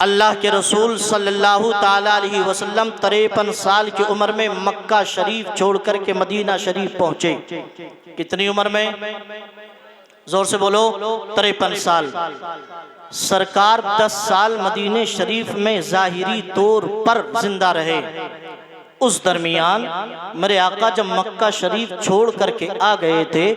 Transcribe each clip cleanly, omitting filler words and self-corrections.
अल्लाह के रसूल सल्लल्लाहु ताला अलैहि वसल्लम 53 साल की उम्र में मक्का शरीफ छोड़ करके मदीना शरीफ पहुंचे। कितनी उम्र में? जोर से बोलो। 53 साल। सरकार 10 साल मदीने शरीफ में ज़ाहिरी तौर पर जिंदा रहे। उस दरमियान मेरे आका जब मक्का शरीफ छोड़ करके आ गए थे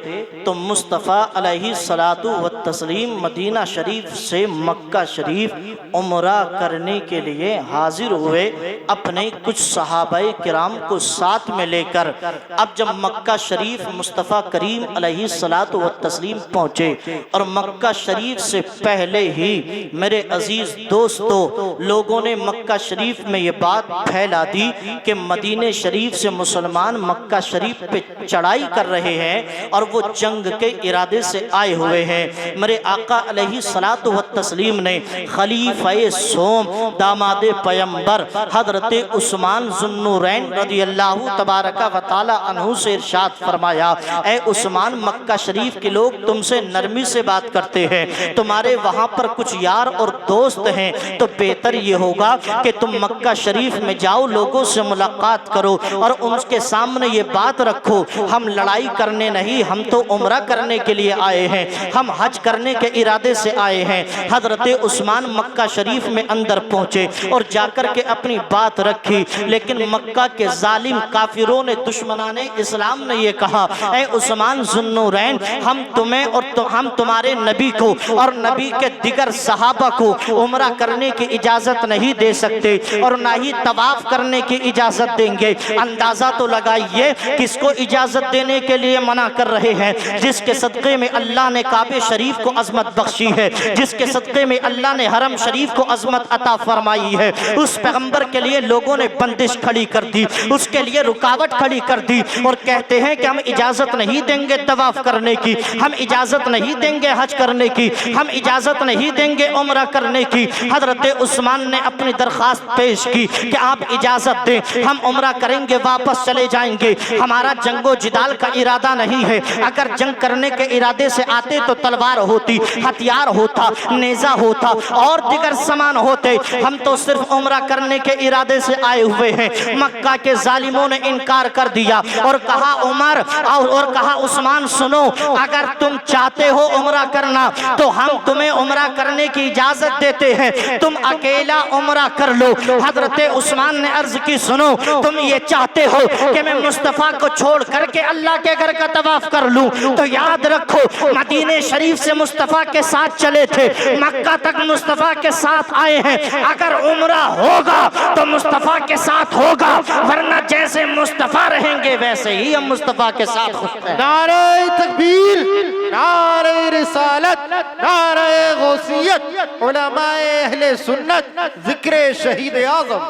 तो मुस्तफ़ा अलैहि सलातु व तस्लीम मदीना शरीफ से मक्का शरीफ उम्रा करने के लिए हाजिर हुए, अपने कुछ सहाबाए किराम को साथ में लेकर। अब जब मक्का शरीफ मुस्तफ़ा करीम अलैहि सलातु व तस्लीम पहुँचे और मक्का शरीफ से पहले ही मेरे अजीज़ दोस्तों लोगों ने मक्का शरीफ में ये बात फैला दी कि मदीने शरीफ से मुसलमान मक्का शरीफ पे चढ़ाई कर रहे हैं और वो जंग के इरादे से आए हुए हैं। मेरे आका अलैहि सलातु व तस्लीम ने खलीफाए सोम दामादे पैगंबर हजरत उस्मान ज़ुन्नूरैन रज़ी अल्लाहु तबारका व तआला अन्हु से इरशाद फरमाया, ऐ उस्मान, मक्का शरीफ के लोग तुमसे नरमी से बात करते हैं, तुम्हारे वहाँ पर कुछ यार और दोस्त हैं, तो बेहतर ये होगा कि तुम मक्का शरीफ में जाओ, लोगों से मुलाकात करो और उनके सामने ये बात रखो, हम लड़ाई करने नहीं, हम तो उम्रा करने के लिए आए हैं, हम हज करने के इरादे से आए हैं। हजरत उस्मान मक्का शरीफ में अंदर पहुंचे और जाकर के अपनी बात रखी, लेकिन मक्का के जालिम काफिरों ने, दुश्मनाने इस्लाम ने ये कहा, ऐ उस्मान ज़ुन्नूरैन, हम तुम्हें और हम तुम्हारे नबी को और नबी के दिगर सहाबा को उम्रा करने की इजाजत नहीं दे सकते और ना ही तवाफ करने की इजाजत देंगे। अंदाजा तो लगाइए किसको इजाजत देने के लिए मना कर रहे हैं? जिसके सदक़े में अल्लाह ने काबे शरीफ को अजमत बख्शी है, जिसके सदक़े में अल्लाह ने हरम शरीफ को अजमत अता फरमाई है, उस पैगंबर के लिए लोगों ने बंदिश खड़ी कर दी, उसके लिए रुकावट खड़ी कर दी और कहते हैं कि हम इजाजत नहीं देंगे तवाफ करने की, हम इजाजत नहीं देंगे हज करने की, हम इजाजत नहीं देंगे उम्रा करने की। हजरत उस्मान ने अपनी दरख्वास्त पेश की कि आप इजाजत दें, हम उम्रा करेंगे, वापस चले जाएंगे, हमारा जंगो जिदाल का इरादा नहीं है। अगर जंग करने के इरादे से आते तो तलवार होती, हथियार होता, नेजा होता और दिगर सामान होते, हम तो सिर्फ उम्रा करने के इरादे से आए हुए हैं। मक्का के जालिमों ने इनकार कर दिया और कहा उमर और कहा उस्मान, सुनो, अगर तुम चाहते हो उम्रा करना तो हम तुम्हें उम्रा करने की इजाजत देते हैं, तुम अकेला उम्रा कर लो। हजरत उस्मान ने अर्ज की, सुनो, तुम ये चाहते हो कि मैं मुस्तफ़ा को छोड़ करके अल्लाह के घर का तवाफ कर लूं, तो याद रखो मदीने शरीफ से मुस्तफ़ा के साथ चले थे, मक्का तक मुस्तफ़ा के साथ आए हैं, अगर उम्रा होगा तो मुस्तफ़ा के साथ होगा, वरना जैसे मुस्तफ़ा रहेंगे वैसे ही हम मुस्तफ़ा के साथ होते हैं। नारे तकबीर, नारे रिसालत, नारे गौसियत, उलमाए अहले सुन्नत, जिक्र शहीद आज़म।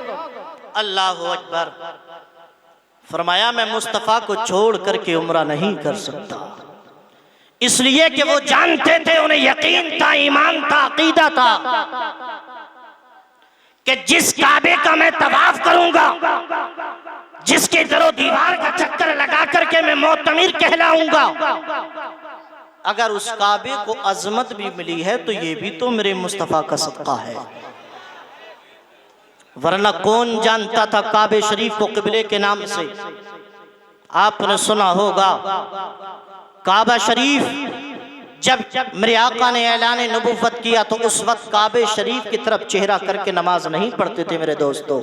अल्लाहु अकबर। फरमाया मैं मुस्तफ़ा को छोड़ करके उम्रा नहीं कर सकता, इसलिए कि वो जानते थे, उन्हें यकीन था, ईमान था, अकीदा था कि जिस काबे का मैं तवाफ करूंगा, जिसके दरो दीवार का चक्कर लगा करके मैं मोतमिर कहलाऊंगा, अगर उस काबे को अजमत भी मिली है तो ये भी तो मेरे मुस्तफ़ा का सदका है। वरना कौन जानता था काबे शरीफ को किबले के नाम से? आपने सुना होगा काबा शरीफ जब मेरे आका ने ऐलान नबूवत किया तो उस वक्त काबे शरीफ की तरफ चेहरा करके नमाज नहीं पढ़ते थे मेरे दोस्तों,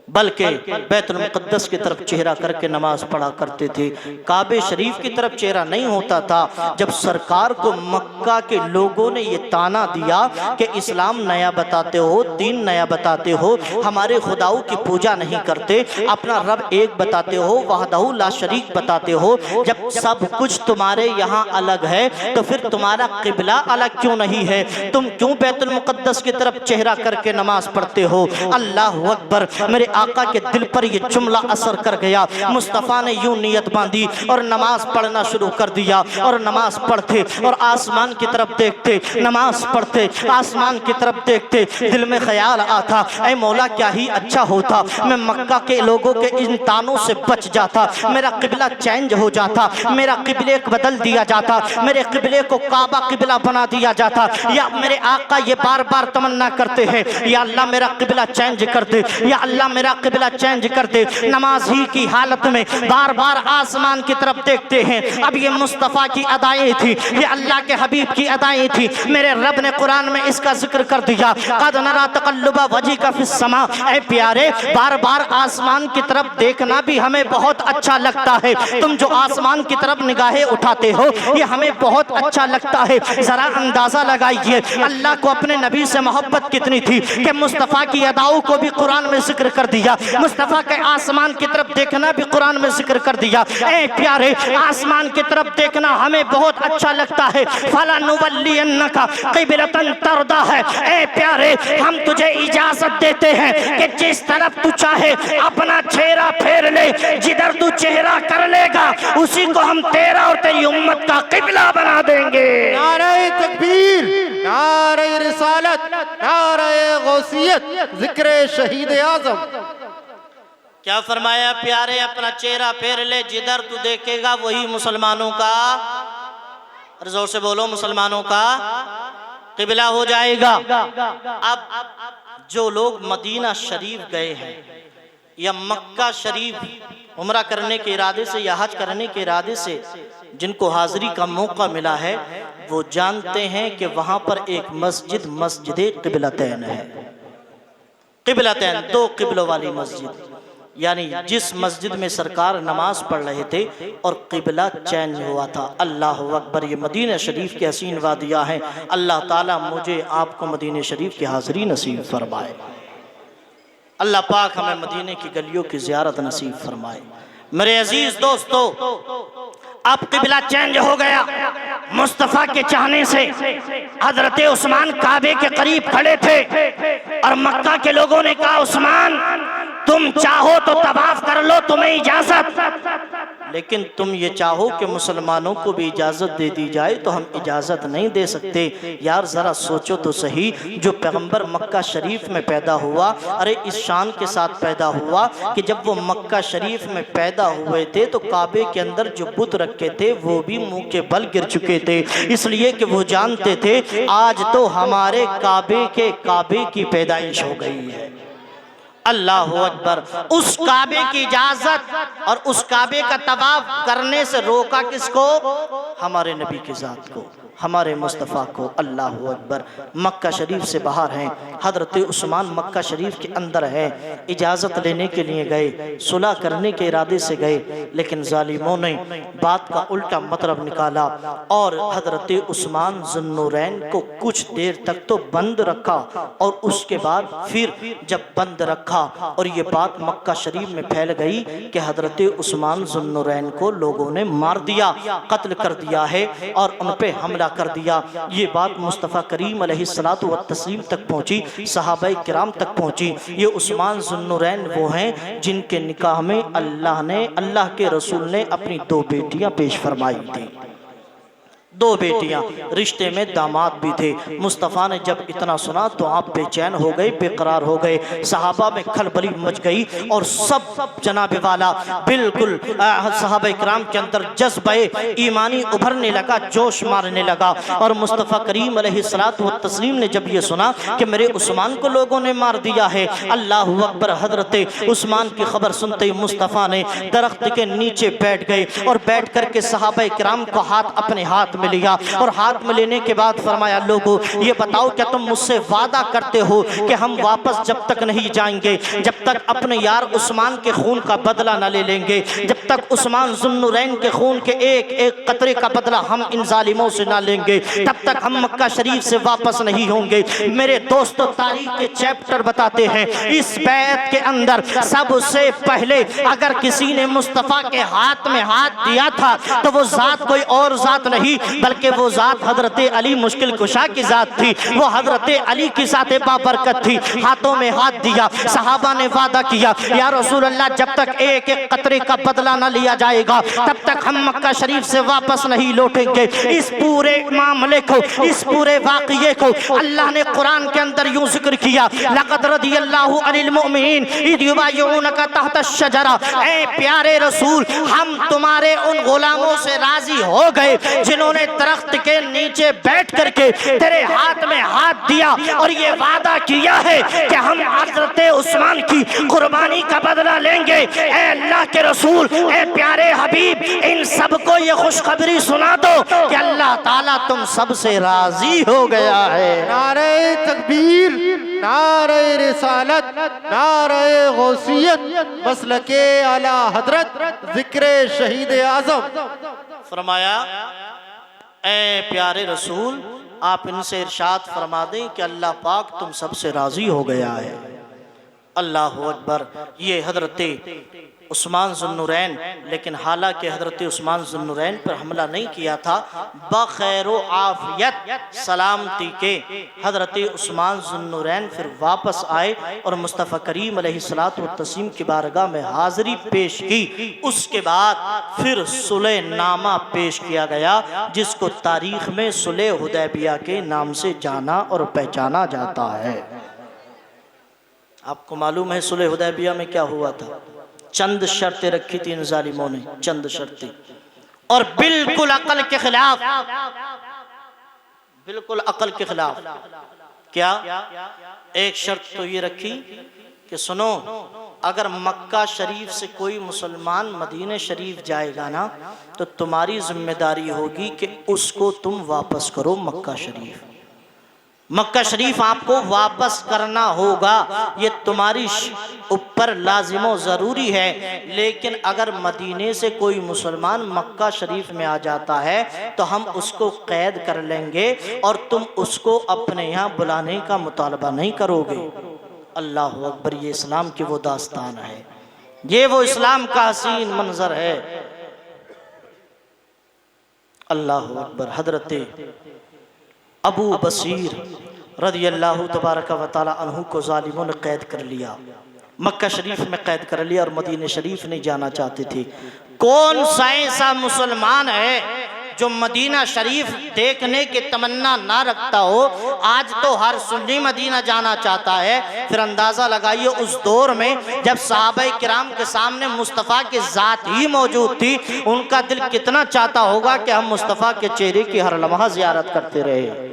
बल्कि बैतुल मुक़द्दस की तरफ चेहरा करके नमाज पढ़ा करते थे। काबे शरीफ की तरफ चेहरा नहीं होता था। जब सरकार को मक्का के लोगों ने ये ताना दिया कि इस्लाम नया बताते हो, दीन नया बताते हो, हमारे खुदाओं की पूजा नहीं करते, अपना रब एक बताते हो, वहदहू ला शरीक बताते हो, जब सब कुछ तुम्हारे यहाँ अलग है तो फिर तुम्हारा किबला अलग क्यों नहीं है? तुम क्यों बैतुल मुक़द्दस की तरफ चेहरा करके नमाज पढ़ते हो? अल्लाह अकबर। मेरे आका के दिल पर ये जुमला असर कर गया। मुस्तफ़ा ने यूं नियत बांधी और नमाज पढ़ना शुरू कर दिया। और नमाज पढ़ते और आसमान की तरफ देखते, नमाज पढ़ते आसमान की तरफ देखते, दिल में ख्याल आता, ऐ मौला क्या ही अच्छा होता मैं मक्का के लोगों के इन तानों से बच जाता, मेरा किबला चेंज हो जाता, मेरा किबले को बदल दिया जाता, मेरे किबले को काबा किबला बना दिया जाता। या मेरे आका ये बार बार तमन्ना करते हैं, या अल्लाह मेरा किबला चेंज कर दे, या अल्लाह मेरा किबला चेंज कर दे। नमाज ही की हालत में बार बार आसमान की तरफ देखते हैं। अब ये मुस्तफ़ा की अदाएं थी, ये अल्लाह के हबीब की अदाएं थी। मेरे रब ने कुरान में इसका जिक्र कर दिया, क़द नरा तक़ल्लुबा वजहिका फ़िस्समा। ऐ प्यारे, बार बार आसमान की तरफ देखना भी हमें बहुत अच्छा लगता है। तुम जो आसमान की तरफ निगाहें उठाते हो ये हमें बहुत अच्छा लगता है। जरा अंदाजा लगाइए अल्लाह को अपने नबी से मोहब्बत कितनी थी कि मुस्तफ़ा की अदाओं को भी कुरान में जिक्र कर दिया, मुस्तफ़ा के आसमान की तरफ देखना भी कुरान में जिक्र कर दिया। ऐ प्यारे, आसमान की तरफ देखना हमें बहुत अच्छा लगता है। फलानुवल्लियन्नका क़िबलतन तरदा है। ऐ प्यारे, हम तुझे इजाजत देते हैं कि जिस तरफ तू चाहे अपना चेहरा फेर ले, जिधर तू चेहरा कर लेगा उसी को हम तेरा और तेरी उम्मत का किबला बना देंगे। नारे तकबीर, नारे रिसालत, नारे गौसियत, जिक्र शहीद आज़म। क्या फरमाया प्यारे, अपना चेहरा फेर ले, जिधर तू देखेगा वही मुसलमानों का, जोर से बोलो, मुसलमानों का किबला हो जाएगा। अब जो लोग मदीना शरीफ गए हैं या मक्का शरीफ उम्रा करने के इरादे से या हज करने के इरादे से जिनको हाजिरी का मौका मिला है, वो जानते हैं कि वहां पर एक मस्जिद मस्जिद क़िबलतैन है। क़िबलतैन, दो क़िबलों वाली मस्जिद, यानी जिस मस्जिद में सरकार नमाज पढ़ रहे थे और क़िबला चेंज हुआ था। अल्लाह अकबर, ये मदीना शरीफ की हसीन वादियाँ हैं। अल्लाह ताला मुझे आपको मदीना शरीफ की हाज़िरी नसीब फरमाए। अल्लाह पाक हमें मदीने की गलियों की ज़ियारत नसीब फरमाए। मेरे अजीज दोस्तों, अब क़िबला चेंज हो गया। मुस्तफ़ा के चाहने से हज़रत उस्मान काबे के करीब खड़े थे और मक्का के लोगों ने कहा, उस्मान तुम चाहो तो तवाफ कर लो, तुम्हें इजाजत, लेकिन तुम ये चाहो कि मुसलमानों को भी इजाजत दे दी जाए तो हम इजाजत नहीं दे सकते। यार जरा सोचो तो सही, जो पैगंबर मक्का शरीफ में पैदा हुआ, अरे इस शान के साथ पैदा हुआ कि जब वो मक्का शरीफ में पैदा हुए थे तो काबे के अंदर जो बुत रखे थे वो भी मुंह के बल गिर चुके थे, इसलिए कि वो जानते थे आज तो हमारे काबे की पैदाइश हो गई है। अल्लाह अकबर। उस काबे की इजाजत और उस काबे का तवाफ करने से रोका किसको? हमारे नबी की जात को, हमारे मुस्तफ़ा को। अल्लाह अकबर। मक्का शरीफ से बाहर हैं, हज़रत उस्मान मक्का शरीफ के अंदर है, इजाज़त लेने के लिए गए, सुलह करने के इरादे से गए, लेकिन जालिमों ने बात का उल्टा मतलब निकाला और हज़रत उस्मान ज़ुन्नुरैन को कुछ देर तक तो बंद रखा और उसके बाद फिर जब बंद रखा और ये बात मक्का शरीफ में फैल गई कि हज़रत उस्मान ज़ुन्नुरैन को लोगों ने मार दिया, कत्ल कर दिया है और उन पे हमला कर दिया। ये बात मुस्तफ़ा करीम अलैहिस्सलातु व तस्लीम तक पहुँची, सहाबाए किराम तक पहुँची। ये उस्मान ज़ुन्नुरैन वो हैं जिनके निकाह में अल्लाह के रसूल ने अपनी दो बेटियां पेश फरमाई थी, दो बेटियां, रिश्ते में दामाद भी थे। मुस्तफ़ा ने जब इतना सुना तो आप बेचैन हो गए, बेकरार हो गए, सहाबा में खलबली मच गई और सब जनाबे वाला बिल्कुल सहाबा इकराम के अंदर जज्बे ईमानी उभरने लगा, जोश मारने लगा। और मुस्तफ़ा करीम अलैहिस्सलातु व तस्लीम ने जब ये सुना कि मेरे उस्मान को लोगों ने मार दिया है, अल्लाह अकबर, हज़रत उस्मान की खबर सुनते ही मुस्तफ़ा ने दरख्त के नीचे बैठ गए और बैठ करके सहाबा इकराम को हाथ अपने हाथ लिया और हाथ में लेने के बाद फरमाया, लोगों ये बताओ क्या तुम मुझसे वादा करते हो कि हम वापस जब तक नहीं जाएंगे जब तक अपने यार उस्मान के खून का बदला न ले लेंगे, जब तक उस्मान ज़ुन्नुरैन के खून के एक एक कतरे का बदला हम इन जालिमों से ना लेंगे, तब तक हम मक्का शरीफ से वापस नहीं होंगे। मेरे दोस्तों, तारीख के चैप्टर बताते हैं इस बैत के अंदर सबसे पहले अगर किसी ने मुस्तफ़ा के हाथ में हाथ दिया था तो वो जात कोई और जात नहीं बल्कि वो ज़ात हजरत अली मुश्किल कुशा की ज़ात थी। वो हजरत अली की ज़ात बाबरकत थी। हाथों में हाथ दिया, सहाबा ने वादा किया, या रसूल अल्लाह जब तक एक एक कतरे का बदला न लिया जाएगा तब तक हम मक्का शरीफ से वापस नहीं लौटेंगे। इस पूरे मामले को, इस पूरे वाक़ये को अल्लाह ने कुरान के अंदर यूं जिक्र किया, लक़द रदियल्लाहु अनिल मुमिनीन इज़ युबाय्यूनका तहत अश-शजरा। ऐ प्यारे रसूल, हम तुम्हारे उन गुलामों से राजी हो गए जिन्होंने दरख्त के नीचे बैठ करके तेरे हाथ में हाथ दिया और ये वादा किया है कि हम हज़रत उस्मान की कुर्बानी का बदला लेंगे। ऐ अल्लाह के रसूल, ऐ प्यारे हबीब, इन सबको ये खुशखबरी सुना दो कि अल्लाह ताला तुम सबसे राजी हो गया है। नारे तकबीर, नारे रिसालत, नारे गौसियत, मसलके आला हजरत, जिक्र शहीद आजम। फरमाया, ऐ प्यारे रसूल, आप इनसे इरशाद फरमा दें कि अल्लाह पाक तुम सबसे राजी हो गया है। अल्लाह अकबर। ये हजरत उस्मान ज़ुन्नुरैन, लेकिन हालांकि हजरत उस्मान ज़ुन्नुरैन पर हमला नहीं किया था, बखैरो आफियत सलामती के हजरत उस्मान ज़ुन्नुरैन फिर वापस आए और मुस्तफ़ा करीम अलैहिस्सलातु वत्तस्लीम की बारगाह में हाज़िरी पेश की। उसके बाद फिर सुलह नामा पेश किया गया, जिसको तारीख़ में सुलह हुदैबिया के नाम से जाना और पहचाना जाता है। आपको मालूम है सुलह हुदैबिया में क्या हुआ था? चंद शर्तें रखी थी इन जालिमों ने, चंद शर्तें, और बिल्कुल अकल के खिलाफ, बिल्कुल अकल के खिलाफ। क्या? एक शर्त तो ये रखी कि सुनो, अगर मक्का शरीफ से कोई मुसलमान मदीने शरीफ जाएगा ना तो तुम्हारी जिम्मेदारी होगी कि उसको तुम वापस करो मक्का शरीफ। मक्का शरीफ आपको वापस करना होगा, ये तुम्हारी ऊपर लाजिमो ज़रूरी है। लेकिन अगर मदीने से कोई मुसलमान मक्का शरीफ में आ जाता है तो हम उसको कैद कर लेंगे और तुम उसको अपने यहाँ बुलाने का मुतालबा नहीं करोगे। अल्लाह अकबर। ये इस्लाम की वो दास्तान है, ये वो इस्लाम का हसीन मंजर है। अल्लाह अकबर। हजरत अबू बसीर रज़ियल्लाहु तबारक व तआला अन्हु को ज़ालिमों ने कैद कर लिया, मक्का शरीफ में कैद कर लिया और मदीने शरीफ नहीं जाना चाहते थे। कौन सा ऐसा मुसलमान है जो मदीना शरीफ देखने की तमन्ना ना रखता हो? आज तो हर सुन्नी मदीना जाना चाहता है। फिर अंदाज़ा लगाइए उस दौर में जब सहाबाए किराम के सामने मुस्तफ़ा की ज़ात ही मौजूद थी, उनका दिल कितना चाहता होगा कि हम मुस्तफ़ा के चेहरे की हर लम्हा ज़ियारत करते रहे।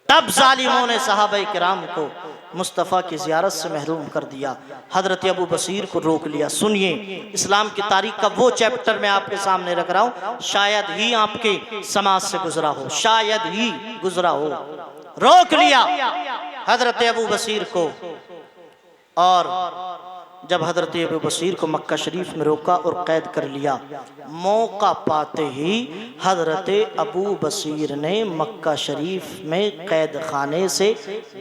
तब जालिमों ने सहाबाए किराम को मुस्तफ़ा की ज़ियारत से महरूम कर दिया। हज़रत अबू बसीर को रोक लिया। सुनिए, इस्लाम की तारीख़ का वो चैप्टर मैं आपके सामने रख रहा हूँ, शायद ही आपके समाज से गुजरा हो, शायद ही गुजरा हो। रोक लिया हज़रत अबू बसीर को, और जब हज़रत अबू बसीर को मक्का शरीफ में रोका और कैद कर लिया, मौका पाते ही हज़रत अबू बसीर ने मक्का शरीफ में कैद खाने से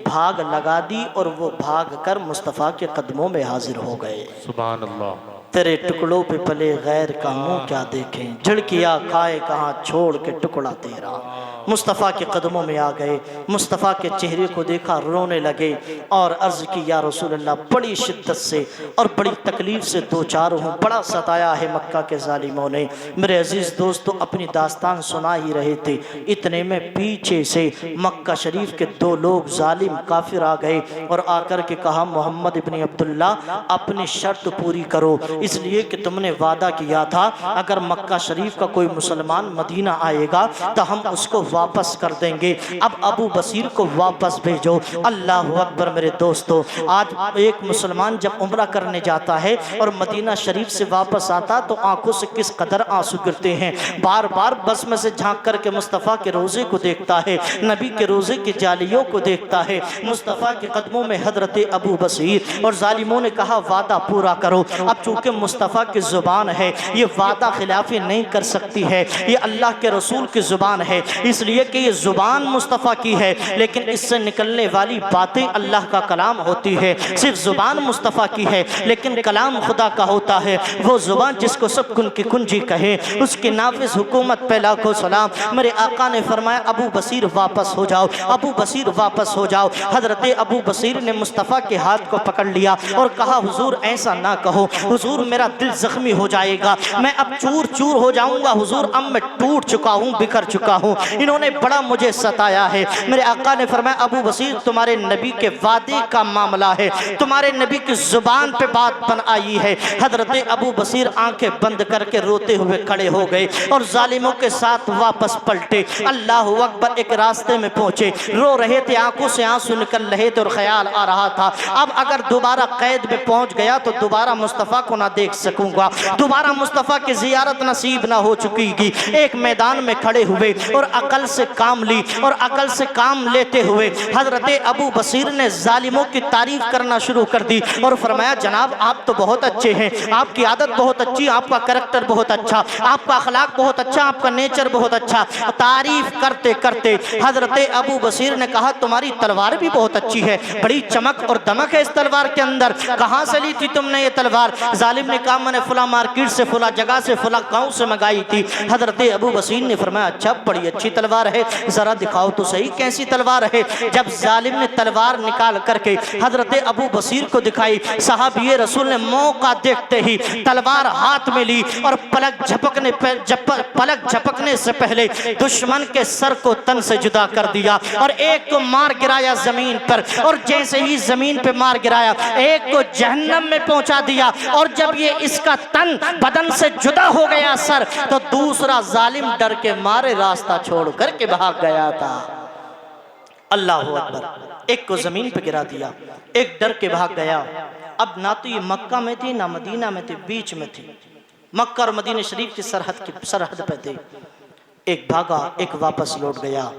भाग लगा दी और वो भाग कर मुस्तफ़ा के कदमों में हाजिर हो गए। सुभान अल्लाह। तेरे टुकड़ों पे पले गैर का मुँह क्या देखें, झिड़किया खाए कहाँ छोड़ के टुकड़ा तेरा। मुस्तफ़ा के कदमों में आ गए, मुस्तफ़ा के चेहरे को देखा, रोने लगे और अर्ज़ की, या रसूल अल्लाह, बड़ी शिद्दत से और बड़ी तकलीफ़ से दो चार हूँ, बड़ा सताया है मक्का के ज़ालिमों ने। मेरे अजीज़ दोस्तों अपनी दास्तान सुना ही रहे थे, इतने में पीछे से मक्का शरीफ के दो लोग ज़ालिम काफिर आ गए और आकर के कहा, मोहम्मद इब्न अब्दुल्ला, अपनी शर्त पूरी करो, इसलिए कि तुमने वादा किया था अगर मक्का शरीफ का कोई मुसलमान मदीना आएगा तो हम उसको वापस कर देंगे। अब अबू बसीर को वापस भेजो। अल्लाह अकबर। मेरे दोस्तों, आज एक मुसलमान जब उम्रा करने जाता है और मदीना शरीफ से वापस आता तो आंखों से किस कदर आंसू गिरते हैं। बार बार बस में से झांक करके मुस्तफ़ा के रोज़े को देखता है, नबी के रोज़े की जालियों को देखता है, मुस्तफ़ा के कदमों में हजरत अबू बसीर। और जालिमों ने कहा, वादा पूरा करो। अब चूँकि मुस्तफ़ा की ज़ुबान है, ये वादा खिलाफी नहीं कर सकती है, ये अल्लाह के रसूल की ज़ुबान है, इस इसलिए कि ये ज़ुबान मुस्तफ़ा की है, लेकिन इससे निकलने वाली बातें अल्लाह का कलाम होती है। सिर्फ ज़ुबान मुस्तफ़ा की है, लेकिन कलाम खुदा का होता है। वो ज़ुबान जिसको सब कुन की कुंजी कहे, उसकी नाफिज हुकूमत पे लाखों सलाम। मेरे आका ने फरमाया, अबू बसीर वापस हो जाओ, अबू बसीर वापस हो जाओ। हज़रत अबू बसीर ने मुस्तफ़ा के हाथ को पकड़ लिया और कहा, हुजूर ऐसा ना कहो, हुजूर मेरा दिल ज़ख्मी हो जाएगा, मैं अब चूर चूर हो जाऊंगा। हुजूर अब मैं टूट चुका हूँ, बिखर चुका हूँ, इन्होंने बड़ा मुझे सताया है। मेरे आका ने फरमाया, अबू बसीर तुम्हारे नबी के वादे का मामला है, तुम्हारे नबी की ज़ुबान पे बात बन आई है। हज़रत अबू बसीर आंखें बंद करके रोते हुए खड़े हो गए और जालिमों के साथ वापस पलटे। अल्लाह अकबर। एक रास्ते में पहुंचे, रो रहे थे, आंखों से आंसू निकल रहे थे और ख्याल आ रहा था, अब अगर दोबारा कैद में पहुंच गया तो दोबारा मुस्तफ़ा को ना देख सकूंगा, दोबारा मुस्तफ़ा की ज़ियारत नसीब ना हो चुकीगी। एक मैदान में खड़े हुए और अकल से काम ली, और अकल से काम लेते हुए हज़रत अबू बसीर ने जालिमों की तारीफ करना शुरू कर दी और फरमाया, जनाब आप तो बहुत अच्छे हैं, आपकी आदत बहुत अच्छी, आपका करैक्टर बहुत अच्छा, आपका अखलाक बहुत अच्छा, आपका नेचर बहुत अच्छा। तारीफ करते करते हज़रत अबू बसीर ने कहा, तुम्हारी तलवार भी बहुत अच्छी है, बड़ी चमक और दमक है इस तलवार के अंदर, कहाँ से ली थी तुमने ये तलवार? जालिम ने कहा, मैंने फला मार्केट से, फला जगह से, फला गाँव से मंगाई थी। हज़रत अबू बसीर ने फरमाया, अच्छा बड़ी अच्छी तलवार है, ज़रा दिखाओ तो सही कैसी तलवार है। जब जालिम ने तलवार निकाल करके हज़रत अबू बसीर को दिखाई, सहाबी रसूल ने मौका देखते ही तलवार हाथ में ली और पलक झपकने से पहले दुश्मन के सर को तन से जुदा कर दिया और एक को मार गिराया जमीन पर, और जैसे ही जमीन पे मार गिराया एक को जहन्नम में पहुंचा दिया। और जब ये इसका तन बदन से जुदा हो गया सर, तो दूसरा जालिम डर के मारे रास्ता छोड़ करके भाग गया था। अल्लाह अकबर। एक को जमीन पे गिरा दिया, एक डर के भाग गया। अब ना तो ये मक्का में थी ना मदीना में थी, बीच में थी, मक्का और मदीना शरीफ की सरहद पे थे। एक भागा, एक वापस लौट गया।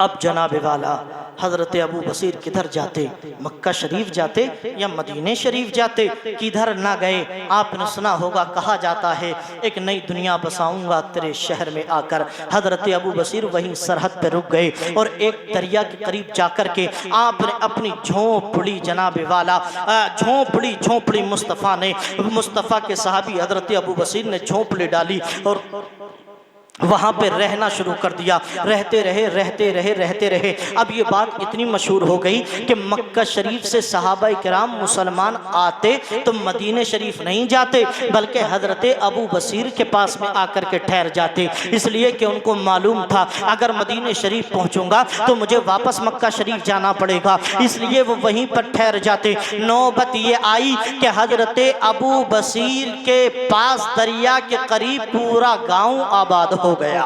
अब जनाब वाला हज़रत अबू बसीर किधर जाते, मक्का शरीफ जाते या मदीने शरीफ जाते, किधर ना गए। आपने सुना होगा, कहा जाता है, एक नई दुनिया बसाऊंगा तेरे शहर में आकर। हज़रत अबू बसीर वहीं सरहद पे रुक गए और एक दरिया के करीब जाकर के आपने अपनी झोंपड़ी, जनाब वाला झोंपड़ी मुस्तफ़ा के सहाबी हज़रत अबू बसीर ने झोंपड़ी डाली और वहाँ पे रहना शुरू कर दिया। रहते रहे। अब ये बात इतनी मशहूर हो गई कि मक्का शरीफ से सहाबा किराम मुसलमान आते तो मदीने शरीफ नहीं जाते, बल्कि हज़रत अबू बसीर के पास में आकर के ठहर जाते, इसलिए कि उनको मालूम था अगर मदीने शरीफ पहुँचूंगा तो मुझे वापस मक्का शरीफ जाना पड़ेगा, इसलिए वो वहीं पर ठहर जाते। नौबत ये आई कि हज़रत अबू बसीर के पास दरिया के करीब पूरा गाँव आबाद हो गया,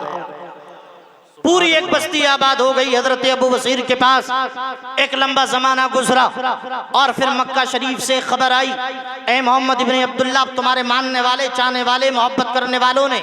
पूरी एक बस्ती आबाद हो गई हज़रत अबू बसीर के पास। एक लंबा जमाना गुजरा और फिर मक्का शरीफ से खबर आई, ए मोहम्मद इब्न अब्दुल्ला, तुम्हारे मानने वाले, चाहने वाले, मोहब्बत करने वालों ने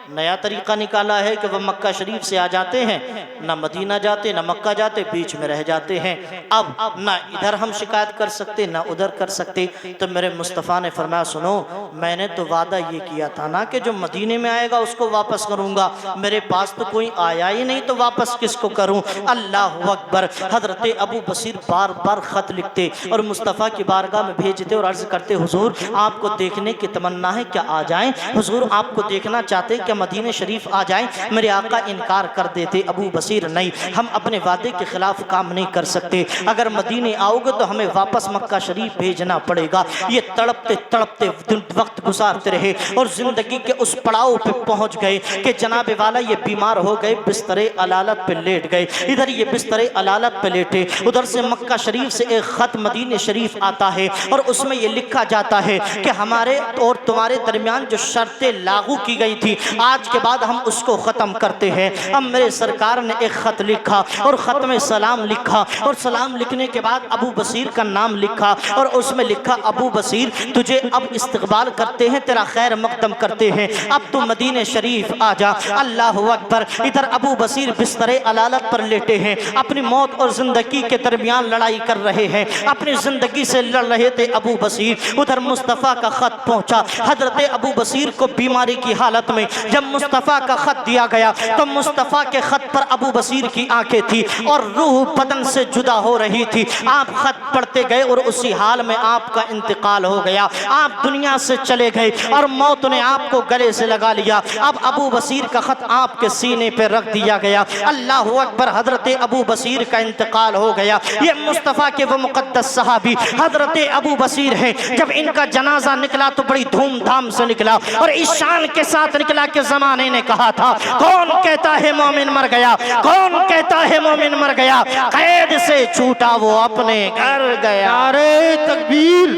नया तरीका निकाला है कि वह मक्का शरीफ से आ जाते हैं, ना मदीना जाते ना मक्का जाते, बीच में रह जाते हैं। अब ना इधर हम शिकायत कर सकते ना उधर कर सकते। तो मेरे मुस्तफ़ा ने फरमाया, सुनो, मैंने तो वादा ये किया था ना कि जो मदीने में आएगा उसको वापस करूँगा, मेरे पास तो कोई आया ही नहीं तो वापस किसको करूँ। अल्लाह अकबर। हज़रत अबू बसीर बार बार ख़त लिखते और मुस्तफ़ा की बारगाह में भेजते और अर्ज़ करते, हुजूर आपको देखने की तमन्ना है, क्या आ जाएं? हुजूर आपको देखना चाहते क्या मदीने शरीफ आ जाएं? मेरे आका इनकार कर देते, अबू बसीर नहीं, हम अपने वादे के खिलाफ काम नहीं कर सकते, अगर मदीने आओगे तो हमें वापस मक्का शरीफ भेजना पड़ेगा। ये तड़पते तड़पते वक्त गुजारते रहे और जिंदगी के उस पड़ाव पे पहुंच गए कि जनाब वाला ये बीमार हो गए, बिस्तरे अलालत पे लेट गए। इधर ये बिस्तरे अलालत पे लेटे, उधर से मक्का शरीफ से एक खत मदीने शरीफ आता है और उसमें ये लिखा जाता है कि हमारे और तुम्हारे दरमियान जो शर्तें लागू की गई थी, आज के बाद हम उसको ख़त्म करते हैं। अब मेरे सरकार ने एक ख़त लिखा और ख़त में सलाम लिखा और सलाम लिखने के बाद अबू बसीर का नाम लिखा और उसमें लिखा, अबू बसीर तुझे अब इस्तकबाल करते हैं, तेरा खैर मकदम करते हैं, अब तू मदीने शरीफ आ जा। अल्लाह अकबर। इधर अबू बसीर बिस्तरे अलालत पर लेटे हैं, अपनी मौत और ज़िंदगी के दरमियान लड़ाई कर रहे हैं, अपनी ज़िंदगी से लड़ रहे थे अबू बसीर। उधर मुस्तफ़ा का ख़त पहुँचा, हज़रत अबू बसीर को बीमारी की हालत में जब मुस्तफ़ा का खत दिया गया तो मुस्तफ़ा के खत पर अबू बसीर की आंखें थी और रूह बदन से जुदा हो रही थी। आप खत पढ़ते गए और उसी हाल में आपका इंतकाल हो गया। आप दुनिया से चले गए और मौत ने आपको गले से लगा लिया। अब अबू बसीर का खत आपके सीने पे रख दिया गया। अल्लाह अकबर, हजरत अबू बसीर का इंतकाल हो गया। ये मुस्तफ़ा के वो मुक़द्दस सहाबी हजरत अबू बसीर हैं। जब इनका जनाजा निकला तो बड़ी धूमधाम से निकला और इस शान के साथ निकला कि ज़माने ने कहा था, कौन कहता है मोमिन मर गया, कौन कहता है मोमिन मर गया, कैद से छूटा वो अपने घर गया। नारे तकबीर,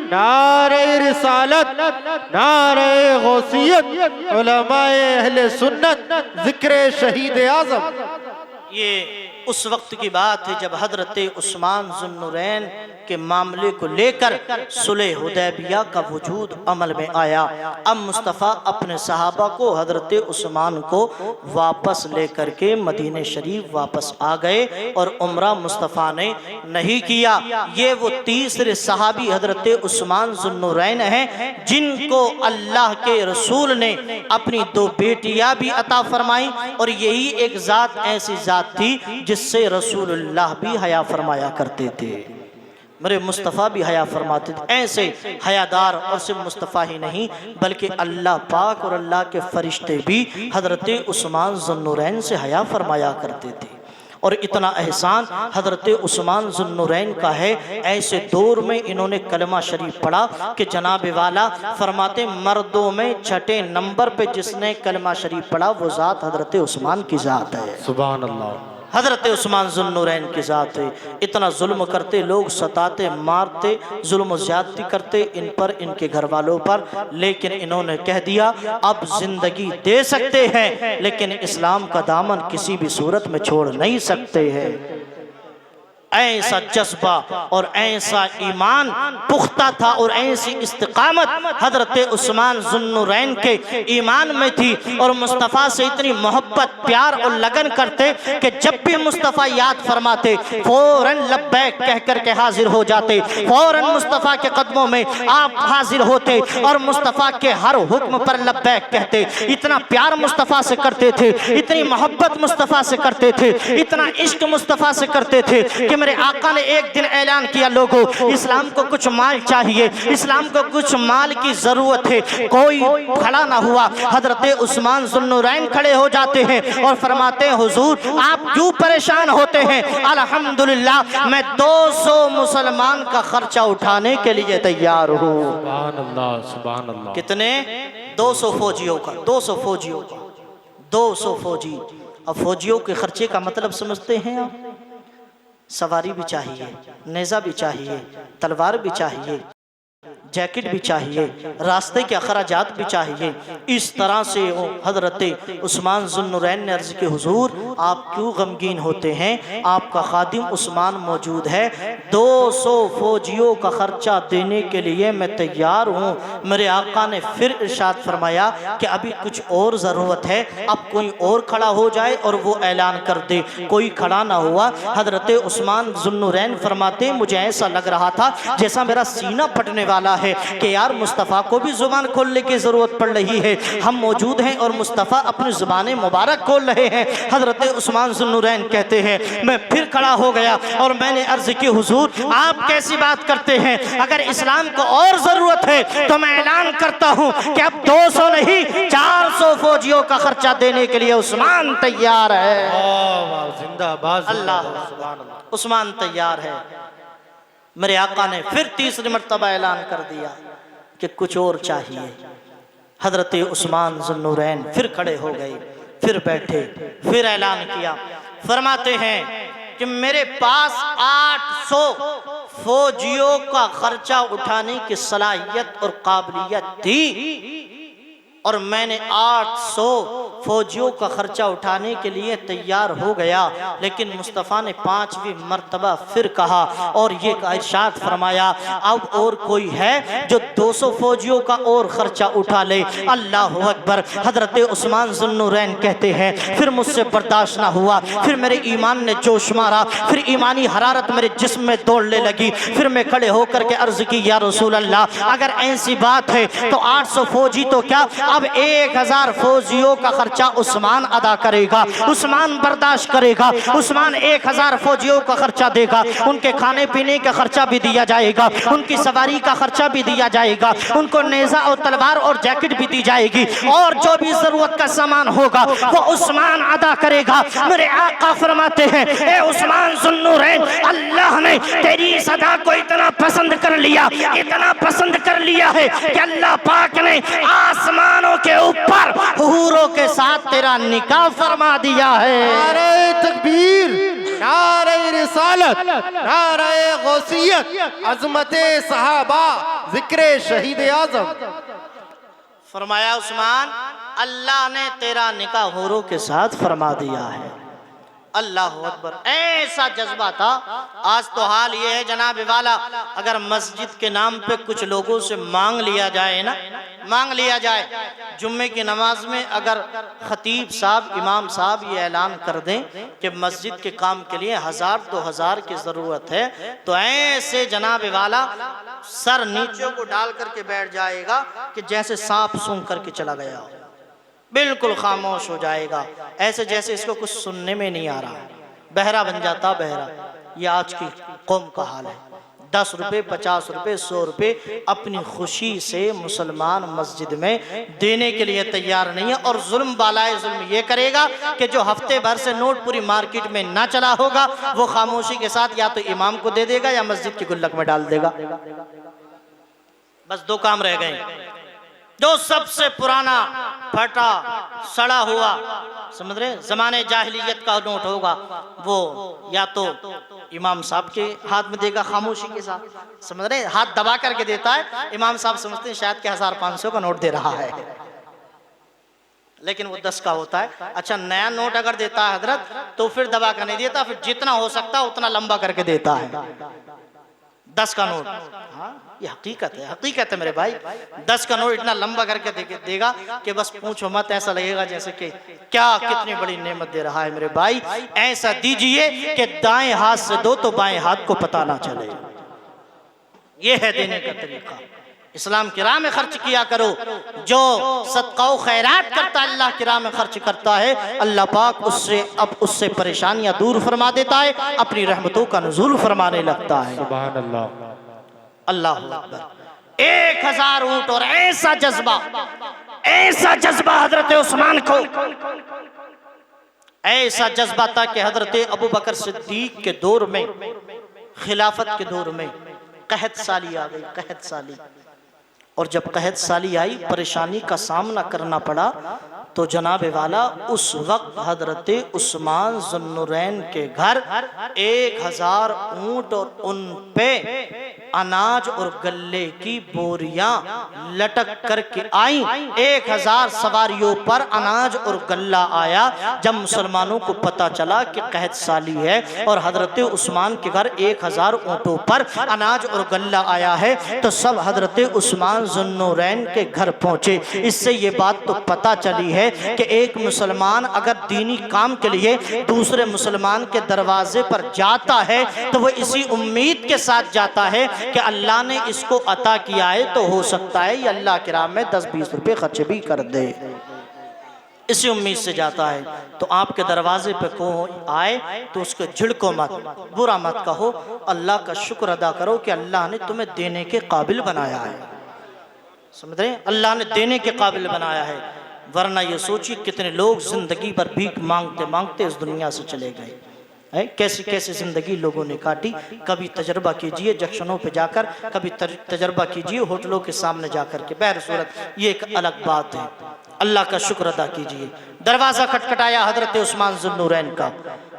नारे रिसालत, नारे गौसियत, उलमाए अहले सुन्नत, जिक्र शहीद आज़म। ये उस वक्त की बात है जब हजरत उस्मान ज़ुन्नुरैन के मामले को लेकर सुलह हुदैबिया का वजूद अमल में आया। अब मुस्तफ़ा अपने सहाबा को, हजरत उस्मान को वापस लेकर के मदीने शरीफ वापस आ गए और उम्रा मुस्तफ़ा ने नहीं किया। ये वो तीसरे सहाबी हजरत उस्मान ज़ुन्नुरैन हैं जिनको अल्लाह के रसूल ने अपनी दो बेटियां भी अता फरमाई और यही एक ज़ात ऐसी ज़ात थी जिससे रसूलुल्लाह भी हया फरमाया करते थे। मेरे मुस्तफ़ा भी हया फरमाते थे। ऐसे हयादार और सिर्फ मुस्तफ़ा ही नहीं बल्कि अल्लाह पाक और अल्लाह के फरिश्ते भी हजरत उस्मान ज़ुन्नुरैन से हया फरमाया करते थे। और इतना एहसान हजरत उस्मान ज़ुन्नुरैन का है, ऐसे दौर में इन्होंने कलमा शरीफ पढ़ा कि जनाब वाला फरमाते मर्दों में छठे नंबर पे जिसने कलमा शरीफ पढ़ा वो ज़ात हजरत उस्मान की ज़ात है। सुभान अल्लाह। हजरत उस्मान ज़ुन्नुरैन की ज़ात है। इतना जुल्म करते लोग, सताते, मारते, जुल्म ज़्यादती करते इन पर, इनके घर वालों पर, लेकिन इन्होंने कह दिया अब जिंदगी दे सकते हैं लेकिन इस्लाम का दामन किसी भी सूरत में छोड़ नहीं सकते हैं। ऐसा जज्बा और ऐसा ईमान पुख्ता था और ऐसी इस्तिकामत हजरत उस्मान ज़ुन्नुरैन के ईमान में थी और मुस्तफ़ा से इतनी मोहब्बत, प्यार और लगन करते कि जब भी मुस्तफ़ा याद फरमाते फौरन लब्बैक कह कर के हाजिर हो जाते, फौरन मुस्तफ़ा के कदमों में आप हाजिर होते और मुस्तफ़ा के हर हुक्म पर लब्बैक कहते। इतना प्यार मुस्तफ़ा से करते थे, इतनी मोहब्बत मुस्तफ़ा से करते थे, इतना इश्क मुस्तफ़ा से करते थे कि मेरे आका ने एक दिन ऐलान किया, लोगों इस्लाम को कुछ माल चाहिए, इस्लाम को कुछ माल की जरूरत है। कोई खड़ा ना हुआ, हजरत उस्मान ज़ुन्नुरैन खड़े हो जाते हैं और फरमाते हैं हुजूर आप क्यों परेशान होते हैं, अल्हम्दुलिल्लाह मैं 200 मुसलमान का खर्चा उठाने के लिए तैयार हूँ। सुभान अल्लाह, सुभान अल्लाह। कितने? 200 फौजियों का, 200 फौजियों का, 200 फौजी। अब फौजियों के खर्चे का मतलब समझते हैं आप? सवारी भी चाहिए, नेज़ा भी चाहिए, तलवार भी चाहिए, जैकेट भी चाहिए, रास्ते के अखराजात भी चाहिए। इस तरह से हजरत उस्मान ज़ुन्नुरैन ने अर्ज़ की हुजूर आप क्यों गमगीन होते हैं, आपका खादिम उस्मान मौजूद है, 200 फौजियों का खर्चा देने के लिए मैं तैयार हूँ। मेरे आका ने फिर इरशाद फरमाया कि अभी कुछ और ज़रूरत है, अब कोई और खड़ा हो जाए और वो ऐलान कर दे। कोई खड़ा ना हुआ। हजरत उस्मान ज़ुन्नुरैन फरमाते मुझे ऐसा लग रहा था जैसा मेरा सीना फटने वाला है कि यार मुस्तफ़ा को भी जुबान खोलने की ज़रूरत पड़ रही है। हम मौजूद हैं और मुस्तफ़ा अपनी ज़ुबान मुबारक खोल रहे हैं। हज़रत उस्मान ज़ुन्नुरैन कहते हैं मैं फिर खड़ा हो गया और मैंने अर्ज़ की हुजूर आप कैसी बात करते हैं, अगर इस्लाम को और ज़रूरत है तो मैं ऐलान करता हूँ कि अब 200 नहीं 400 फौजियों का खर्चा देने के लिए उस्मान तैयार है। जिंदाबाद, अल्लाह, उस्मान तैयार है। मेरे आका ने फिर तीसरी मर्तबा ऐलान कर दिया कि कुछ और चाहिए। हजरत उस्मान ज़ुन्नुरैन फिर खड़े हो गए, फिर बैठे, फिर ऐलान किया। फरमाते हैं कि मेरे पास 800 फौजियों का खर्चा उठाने की सलाहियत और काबिलियत थी और मैंने 800 फौजियों का खर्चा उठाने के लिए तैयार हो गया, लेकिन मुस्तफ़ा ने 5वीं मर्तबा फिर कहा और ये इरशाद फरमाया, अब और कोई है जो 200 फौजियों का और खर्चा उठा ले। अल्लाह अकबर। हजरत उस्मान ज़ुन्नुरैन कहते हैं, फिर मुझसे बर्दाश्त ना हुआ, फिर मेरे ईमान ने जोश मारा, फिर ईमानी हरारत मेरे जिस्म में दौड़ने लगी। फिर मैं खड़े होकर के अर्ज की, या रसूल अल्लाह, अगर ऐसी बात है तो 800 फौजी तो क्या, अब 1000 फौजियों का खर्चा उस्मान अदा करेगा, उस्मान बर्दाश्त करेगा, उस्मान 1000 फौजियों का खर्चा देगा, उनके खाने पीने का खर्चा भी दिया जाएगा, उनकी सवारी का खर्चा भी दिया जाएगा, उनको नेज़ा और तलवार और जैकेट भी दी जाएगी, और जो भी जरूरत का सामान होगा वो उस्मान अदा करेगा। मेरे आका फरमाते हैं, ए उस्मान ज़ुन्नुरैन, अल्लाह ने तेरी इस अदा को इतना पसंद कर लिया, इतना पसंद कर लिया है कि अल्लाह पाक ने आसमानों के ऊपर हूरों के साथ तेरा निकाह फरमा दिया है। नारे तकबीर, नारे रिसालत, नारे गौसियत, अज़मते सहाबा, जिक्रे शहीद आज़म। फरमाया, उस्मान, अल्लाह ने तेरा निकाह हूरों के साथ फरमा दिया है। अल्लाह अकबर। ऐसा जज्बा था। आज तो हाल ये है जनाब वाला, अगर मस्जिद के नाम पे कुछ लोगों से मांग लिया जाए ना, मांग लिया जाए, जुम्मे की नमाज में अगर खतीब साहब, इमाम साहब ये ऐलान कर दें कि मस्जिद के काम के लिए 1000-2000 की ज़रूरत है, तो ऐसे जनाब वाला सर नीचे को डाल करके बैठ जाएगा कि जैसे सांप सूंघ करके चला गया हो, बिल्कुल खामोश हो जाएगा, ऐसे जैसे इसको कुछ सुनने में नहीं आ रहा, बहरा बन जाता बहरा। ये आज की कौम का हाल है। 10 रुपये, 50 रुपये, 100 रुपये अपनी खुशी से मुसलमान मस्जिद में देने के लिए तैयार नहीं है। और जुल्म बालाए जुल्म ये करेगा कि जो हफ्ते भर से नोट पूरी मार्केट में ना चला होगा, वो खामोशी के साथ या तो इमाम को दे देगा या मस्जिद की गुल्लक में डाल देगा। बस 2 काम रह गए। जो सबसे पुराना फटा सड़ा हुआ, समझ रहे, जमाने जाहिलियत का नोट होगा, वो या तो इमाम साहब के हाथ में देगा खामोशी के साथ, समझ रहे, हाथ दबा करके देता है। इमाम साहब समझते हैं शायद कि 1500 का नोट दे रहा है, लेकिन वो 10 का होता है। अच्छा, नया नोट अगर देता है हजरत, तो फिर दबा कर नहीं देता, फिर जितना हो सकता है उतना लंबा करके देता है। 10 का नोट, हाँ ये हकीकत है, हकीकत है मेरे भाई। 10 का नोट इतना लंबा करके देगा कि बस पूछो मत, ऐसा लगेगा जैसे कि क्या कितनी बड़ी नेमत दे रहा है मेरे भाई। ऐसा दीजिए कि दाएं हाथ से दो तो बाएं हाथ को पता ना चले। ये है देने का तरीका। इस्लाम की राह में खर्च किया करो। जो सदका व खैरात करता है, अल्लाह की राह में खर्च करता है, अल्लाह पाक उससे परेशानियां दूर फरमा देता है, अपनी रहमतों का नुज़ूल फरमाने लगता है। सुभान अल्लाह, अल्लाह अकबर। 1000 ऊंट, और ऐसा जज्बा, ऐसा जज्बा हजरत उस्मान को, ऐसा जज्बा था कि हजरत अबू बकर सिद्दीक के दौर में, खिलाफत के दौर में कहत साली आ गई, कहत साली। और जब कहत साली आई, परेशानी का सामना करना पड़ा, तो जनाब वाला उस वक्त हजरत उस्मान ज़ुन्नुरैन के घर 1000 ऊंट और उन पे अनाज और गल्ले की बोरियां लटक करके आई। 1000 सवारियों पर अनाज और गल्ला आया। जब मुसलमानों को पता चला कि कहत साली है और हजरत उस्मान के घर 1000 ऊंटों पर अनाज और गल्ला आया है, तो सब हजरत उस्मान ज़ुन्नुरैन के घर पहुंचे। इससे ये बात तो पता चली है कि एक मुसलमान अगर दीनी काम के लिए दूसरे मुसलमान के दरवाजे पर जाता है तो वो इसी उम्मीद के साथ जाता है कि अल्लाह ने इसको अता किया है, तो हो सकता है ये अल्लाह के राह में 10-20 रुपए खर्च भी कर दे, इसी उम्मीद से जाता है। तो आपके दरवाजे पे कोई आए तो उसको झिड़को मत, बुरा मत कहो, अल्लाह का शुक्र अदा करो कि अल्लाह ने तुम्हें देने के काबिल बनाया है। समझ रहे, अल्लाह ने देने के काबिल बनाया है। वरना ये सोचिए कितने लोग जिंदगी भर भीख मांगते मांगते इस दुनिया से चले गए। कैसी कैसी जिंदगी लोगों ने काटी। कभी तजर्बा कीजिए जंक्शनों पे जाकर, कभी तजर्बा कीजिए होटलों के सामने जाकर के। बहर सूरत ये एक अलग बात है। अल्लाह का शुक्र अदा कीजिए। दरवाज़ा खटखटाया हजरत उस्मान ज़ुन्नुरैन का।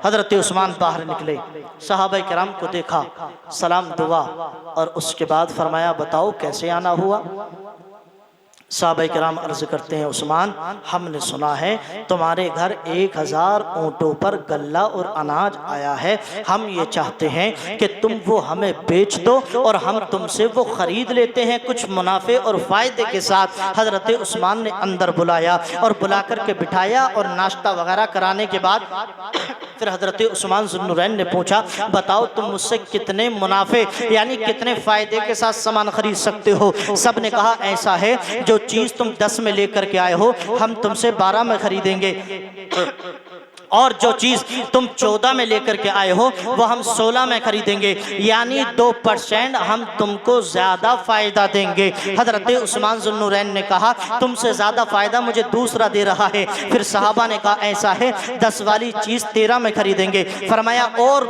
हजरत उस्मान बाहर निकले, सहाबा किराम को देखा, सलाम दुआ, और उसके बाद फरमाया बताओ कैसे आना हुआ। साहबा किराम अर्ज करते हैं, उस्मान हमने सुना है तुम्हारे घर 1000 ऊँटों पर गल्ला और अनाज आया है, हम ये चाहते हैं कि तुम वो हमें बेच दो और हम तुमसे वो खरीद लेते हैं कुछ मुनाफे और फ़ायदे के साथ। हज़रत उस्मान ने अंदर बुलाया और बुला कर के बिठाया और नाश्ता वगैरह कराने के बाद फिर हज़रत उस्मान ज़ुन्नुरैन ने पूछा, बताओ तुम मुझसे कितने मुनाफे यानी कितने फ़ायदे के साथ सामान खरीद सकते हो। सब ने कहा ऐसा है, जो चीज़ तुम 10 में लेकर के आए हो हम तुमसे 12 में खरीदेंगे, और जो चीज़ तुम 14 में लेकर के आए हो वो हम 16 में खरीदेंगे, यानी 2% हम तुमको ज़्यादा फ़ायदा देंगे। हज़रत उस्मान ज़ुन्नुरैन ने कहा, तुमसे ज़्यादा फ़ायदा मुझे दूसरा दे रहा है। फिर सहाबा ने कहा ऐसा है, 10 वाली चीज़ 13 में खरीदेंगे। फरमाया और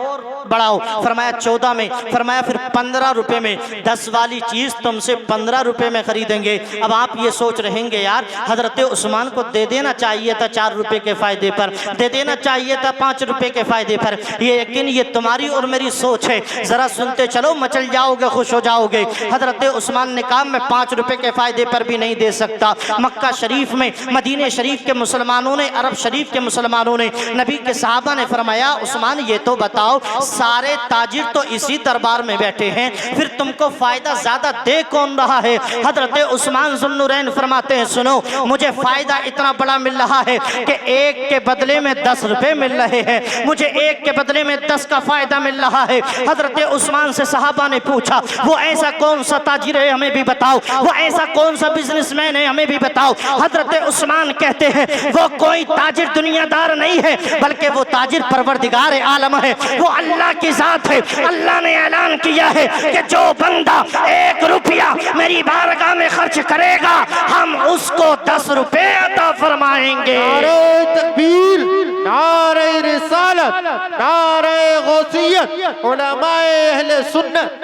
बढ़ाओ, फरमाया 14 में, फरमाया फिर 15 रुपये में, 10 वाली चीज़ तुमसे 15 रुपये में खरीदेंगे। अब आप ये सोच रहेंगे यार हज़रत उस्मान को दे देना चाहिए था 4 रुपये के फ़ायदे पर, दे देना चाहिए था 5 रुपए के फायदे पर। ये यकीन ये तुम्हारी और मेरी सोच है, जरा सुनते चलो मचल जाओगे, खुश हो जाओगे। हजरत उस्मान ने कहा मैं 5 रुपए के फायदे पर भी नहीं दे सकता। मक्का शरीफ में, मदीने शरीफ के मुसलमानों ने, अरब शरीफ के मुसलमानों ने, नबी के सहाबा ने फरमाया, उस्मान ये तो बताओ सारे ताजिर तो इसी दरबार में बैठे हैं, फिर तुमको फायदा ज्यादा दे कौन रहा है। हजरत उस्मान ज़ुन्नुरैन फरमाते हैं, सुनो मुझे फायदा इतना बड़ा मिल रहा है कि एक के बदले में 10 रुपए मिल रहे हैं, मुझे एक के बदले में 10 का फायदा मिल रहा है। हजरत उस्मान से सहाबा ने पूछा, वो ऐसा कौन सा ताजिर है हमें भी बताओ, वो ऐसा कौन सा बिजनेसमैन है हमें भी बताओ। हजरत उस्मान कहते हैं वो कोई ताजिर दुनियादार नहीं है, बल्कि वो ताजिर परवरदिगार आलम है, वो अल्लाह की जात है। अल्लाह ने ऐलान किया है कि जो बंदा 1 रुपया मेरी बारगाह में खर्च करेगा हम उसको 10 रुपए अता फरमाएंगे। नारे तकबीर, नारे रिसालत, नारे गौसियत, उलमाए अहले सुन्नत।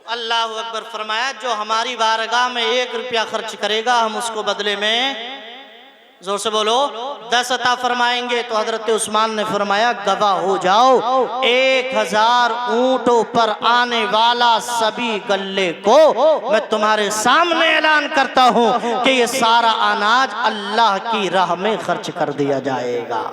अल्लाह अकबर। फरमाया जो हमारी बारगाह में 1 रुपया खर्च करेगा हम उसको बदले में, जोर से बोलो, 10 अता फरमाएंगे। तो हजरत उस्मान ने फरमाया गवाह हो जाओ 1000 ऊंटों पर आने वाला सभी गल्ले को मैं तुम्हारे सामने ऐलान करता हूं कि ये सारा अनाज अल्लाह की राह में खर्च कर दिया जाएगा।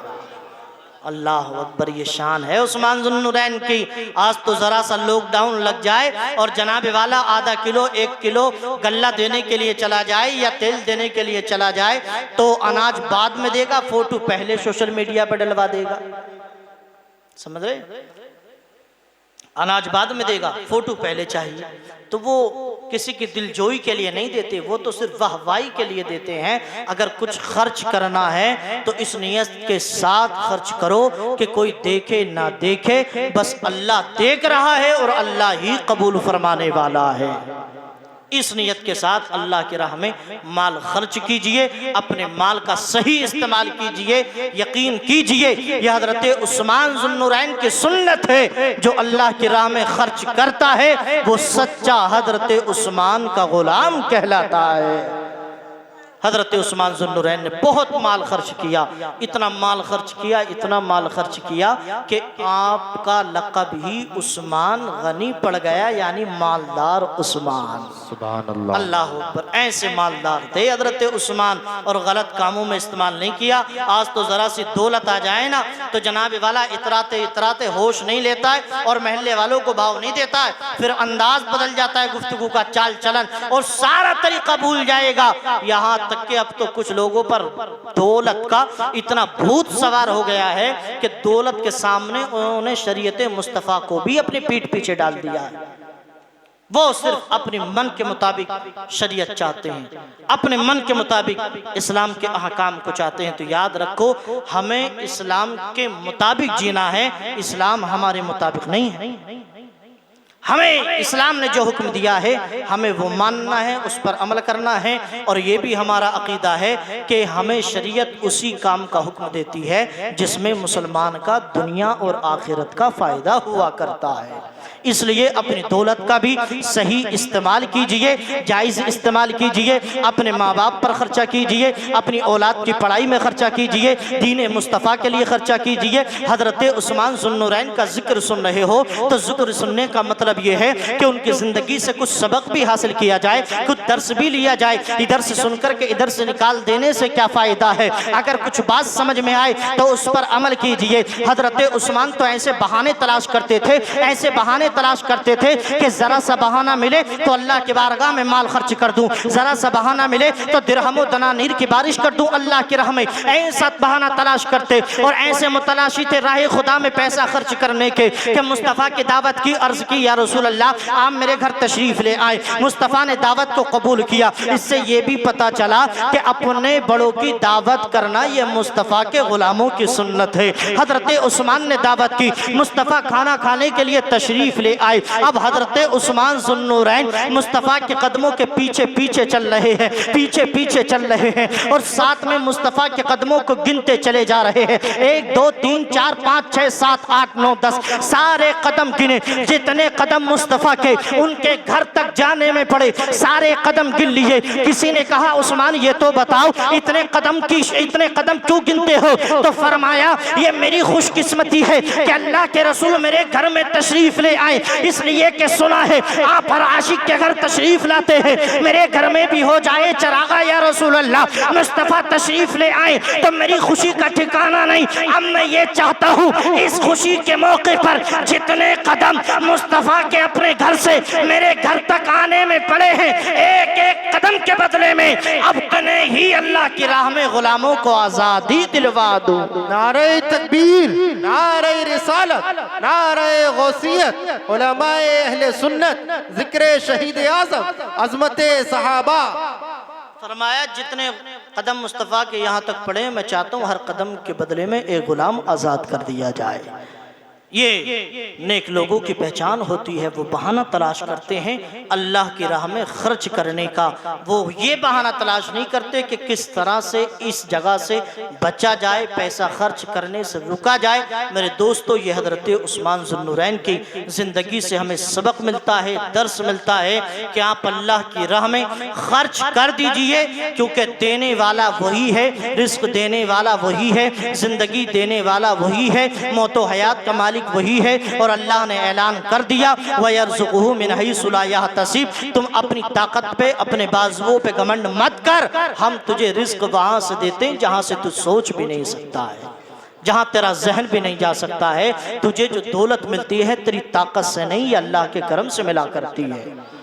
अल्लाह अकबर। ये शान है उस्मान ज़ुन्नुरैन की। आज तो ज़रा सा लॉकडाउन लग जाए और जनाब वाला आधा किलो 1 किलो गल्ला देने के लिए चला जाए या तेल देने के लिए चला जाए तो अनाज बाद में देगा, फोटो पहले सोशल मीडिया पर डलवा देगा। समझ रहे? अनाज बाद में देगा, फोटो पहले चाहिए। तो वो किसी की दिलजोई के लिए नहीं देते, वो तो सिर्फ वाहवाही के लिए देते हैं। अगर कुछ खर्च करना है तो इस नियत के साथ खर्च करो कि कोई देखे ना देखे, बस अल्लाह देख रहा है और अल्लाह ही कबूल फरमाने वाला है। इस नियत के साथ अल्लाह की राह में माल खर्च कीजिए, अपने माल का सही इस्तेमाल कीजिए। यकीन कीजिए यह हजरत उस्मान ज़ुन्नुरैन की सुन्नत है, जो अल्लाह की राह में खर्च करता है वो सच्चा हजरत उस्मान का गुलाम कहलाता है। हजरत उस्मान ज़ुन्नुरैन ने बहुत माल खर्च किया, इतना माल खर्च किया, इतना माल खर्च किया कि आपका लक़ब ही उस्मान गनी पड़ गया, यानी मालदार उस्मान। सुभान अल्लाह। अल्लाह अकबर। ऐसे मालदार थे हजरत उस्मान और गलत कामों में इस्तेमाल नहीं किया। आज तो ज़रा सी दौलत आ जाए ना तो जनाब वाला इतराते इतराते होश नहीं लेता है और महल्ले वालों को भाव नहीं देता है, फिर अंदाज बदल जाता है गुफ्तगू का, चाल चलन, और सारा तरीका भूल जाएगा। यहाँ तक कि अब तो कुछ लोगों पर दौलत का इतना भूत सवार हो गया है कि दौलत के सामने उन्होंने शरीयत मुस्तफ़ा को भी अपनी पीठ पीछे डाल दिया है। वो सिर्फ अपने मन के मुताबिक शरीयत चाहते हैं, अपने मन के मुताबिक इस्लाम के अहकाम को चाहते हैं। तो याद रखो हमें इस्लाम के मुताबिक जीना है, इस्लाम हमारे मुताबिक नहीं है। हमें इस्लाम ने जो हुक्म दिया है हमें वो मानना है, उस पर अमल करना है। और ये भी हमारा अकीदा है कि हमें शरीयत उसी काम का हुक्म देती है जिसमें मुसलमान का दुनिया और आखिरत का फ़ायदा हुआ करता है। इसलिए अपनी दौलत का भी सही इस्तेमाल कीजिए, जायज़ इस्तेमाल कीजिए, अपने माँ बाप पर खर्चा कीजिए, अपनी औलाद की पढ़ाई में खर्चा कीजिए, दीन मुस्तफ़ा के लिए खर्चा कीजिए। हज़रत उस्मान ज़ुन्नुरैन का जिक्र सुन रहे हो तो जिक्र सुनने का मतलब मतलब ये है कि उनकी ज़िंदगी से कुछ सबक भी हासिल किया जाए, कुछ दर्स भी लिया जाए। इधर से सुनकर के इधर से निकाल देने से क्या फ़ायदा है? अगर कुछ बात समझ में आए तो उस पर अमल कीजिए। हज़रत उस्मान तो ऐसे बहाने तलाश करते थे, ऐसे बहाने तलाश करते थे कि ज़रा सा बहाना मिले तो अल्लाह की बारगाह में माल खर्च कर दूं, ज़रा सा बहाना मिले तो दिरहम दनानीर की बारिश कर दूं अल्लाह की राह में। ऐसा बहाना तलाश करते और ऐसे मुतलाशी थे राह खुदा में पैसा खर्च करने के कि मुस्तफ़ा की दावत की, अर्ज़ की या रसूल अल्लाह आप मेरे घर तशरीफ़ ले आए। मुस्तफ़ा ने दावत को कबूल किया। इससे ये भी पता चला कि अपने बड़ों की दावत करना ये मुस्तफ़ा के गुलामों की सुन्नत है। हज़रत उस्मान ने दावत की, मुस्तफ़ा खाना खाने के लिए तशरीफ़ ले आए। अब हज़रत उस्मान ज़ुन्नूरैन मुस्तफ़ा के कदमों के पीछे पीछे चल रहे हैं, पीछे पीछे चल रहे हैं और साथ में मुस्तफ़ा के कदमों को गिनते चले जा रहे हैं। 1 2 3 4 5 6 7 8 9 10 सारे कदम गिने। जितने कदम मुस्तफ़ा के उनके घर तक जाने में पड़े सारे कदम गिन लिए। किसी ने कहा उस्मान ये तो बताओ इतने कदम क्यों गिनते हो? तो फरमाया ये मेरी खुशकिस्मती है कि अल्लाह के रसूल मेरे घर में तशरीफ ले आए, इसलिए कि सुना है आप हर आशिक के घर तशरीफ लाते हैं। मेरे घर में भी हो जाए चरागा या रसूल अल्लाह, मुस्तफ़ा तशरीफ ले आए तो मेरी खुशी का ठिकाना नहीं। अब मैं ये चाहता हूँ इस खुशी के मौके पर जितने कदम मुस्तफ़ा के अपने घर से मेरे घर तक आने में पड़े हैं, एक एक कदम के बदले में अपने ही अल्लाह की राह में गुलामों को आज़ादी दिलवा दूं। नारे तकबीर, नारे रिसालत, नारे गौसियत, उलमाए अहले सुन्नत, जिक्र शहीद आज़म, अज़मते सहाबा। फरमाया जितने कदम मुस्तफ़ा के यहाँ तक पड़े मैं चाहता हूँ हर कदम के बदले में एक गुलाम आज़ाद कर दिया जाए। ये नेक लोगों की पहचान होती है। वो बहाना तलाश करते हैं अल्लाह की राह में खर्च करने का। वो ये बहाना तलाश नहीं करते कि किस तरह से इस जगह से बचा जाए, पैसा खर्च करने से रुका जाए। मेरे दोस्तों ये हज़रत उस्मान ज़ुन्नूरैन की ज़िंदगी से हमें सबक मिलता है, दर्स मिलता है कि आप अल्लाह की राह में खर्च कर दीजिए, क्योंकि देने वाला वही है, रिस्क देने वाला वही है, ज़िंदगी देने वाला वही है, मौत व हयात का मालिक वही है। और अल्लाह ने ऐलान कर दिया वयर्ज़ुक़ुहु मिन हैसु ला यहतसिब, तुम अपनी ताकत पे अपने बाजुओं पे घमंड मत कर, हम तुझे रिस्क वहां से देते हैं जहां से तू सोच भी नहीं सकता है, जहां तेरा जहन भी नहीं जा सकता है। तुझे जो दौलत मिलती है तेरी ताकत से नहीं, ये अल्लाह के करम से मिला करती है,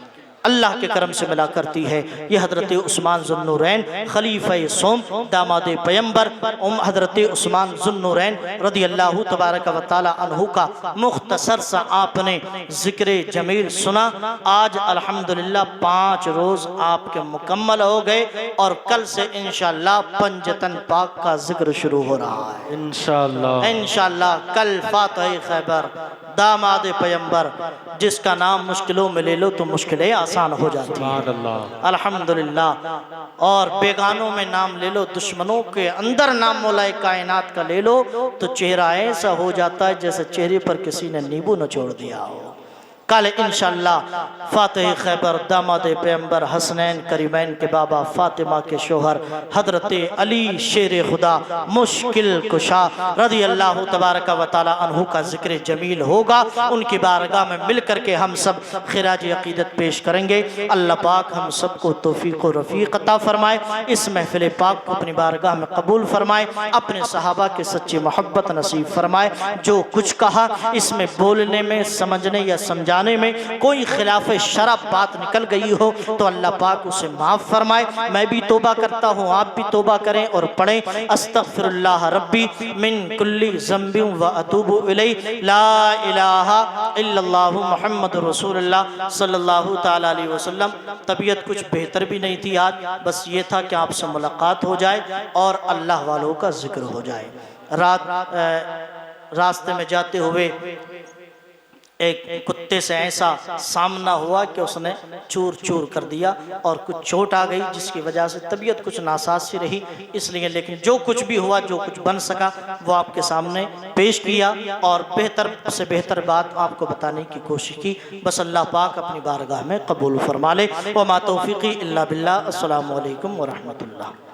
अल्लाह के करम से मिला करती है। ये हज़रत उस्मान ज़ुन्नूरैन खलीफा सोम दामाद पैगंबर हज़रत उस्मान ज़ुन्नूरैन रदी अल्लाह तबारक व तआला अन्हु का मुख्तसर सा आपने ज़िक्र जमील सुना। आज अल्हम्दुलिल्लाह 5 रोज़ आपके मुकम्मल हो गए और कल से इंशाअल्लाह पंजतन पाक का जिक्र शुरू हो रहा है। इंशाअल्लाह कल फातिह खैबर दामाद पैगंबर, जिसका नाम मुश्किलों में ले लो तो मुश्किलें आसान हो जाती हैं अल्हम्दुलिल्लाह। और बेगानों में नाम ले लो, दुश्मनों के अंदर नाम मौलाए कायनात का ले लो तो चेहरा ऐसा हो जाता है जैसे चेहरे पर किसी ने नींबू निचोड़ दिया हो। कल इंशाअल्लाह फातिह खैबर दामाद पैगंबर हसनैन करीमैन के बाबा फातिमा के शोहर हज़रत अली शेर खुदा मुश्किल कुशा रज़ी अल्लाह तबारक व तआला अन्हु का जिक्र जमील होगा। उनकी बारगाह में मिल करके हम सब खिराज अक़ीदत पेश करेंगे। अल्लाह पाक हम सबको तौफीक व रफ़ीक अता फरमाए, इस महफिल पाक को अपनी बारगाह में कबूल फरमाए, अपने सहाबा के सच्ची मोहब्बत नसीब फरमाए। जो कुछ कहा इसमें बोलने में, समझने या समझाने में कोई खिलाफ शरअ बात निकल गई हो तो अल्लाह पाक उसे माफ़ फरमाए। मैं भी तौबा करता हूँ, आप भी तौबा करें और पढ़ें अस्तग़फिरुल्लाह रब्बी मिन कुल्ली ज़ंबिन व अतूबु इलैहि ला इलाहा इल्लल्लाहु मुहम्मदुर रसूलुल्लाह सल्लल्लाहु तआला अलैहि वसल्लम। तबीयत कुछ बेहतर भी नहीं थी आज, बस ये था कि आपसे मुलाकात हो जाए और अल्लाह वालों का जिक्र हो जाए। रास्ते में जाते हुए एक कुत्ते से ऐसा सामना हुआ कि उसने चूर चूर कर दिया और कुछ चोट आ गई, जिसकी वजह से तबीयत कुछ नासाज सी रही। इसलिए लेकिन जो कुछ भी हुआ, जो कुछ बन सका वो आपके सामने पेश किया और बेहतर से बेहतर बात आपको बताने की कोशिश की। बस अल्लाह पाक अपनी बारगाह में कबूल फरमा ले। व मा तौफीक़ी इल्ला बिल्लाह। अस्सलामु अलैकुम व रहमतुल्लाह।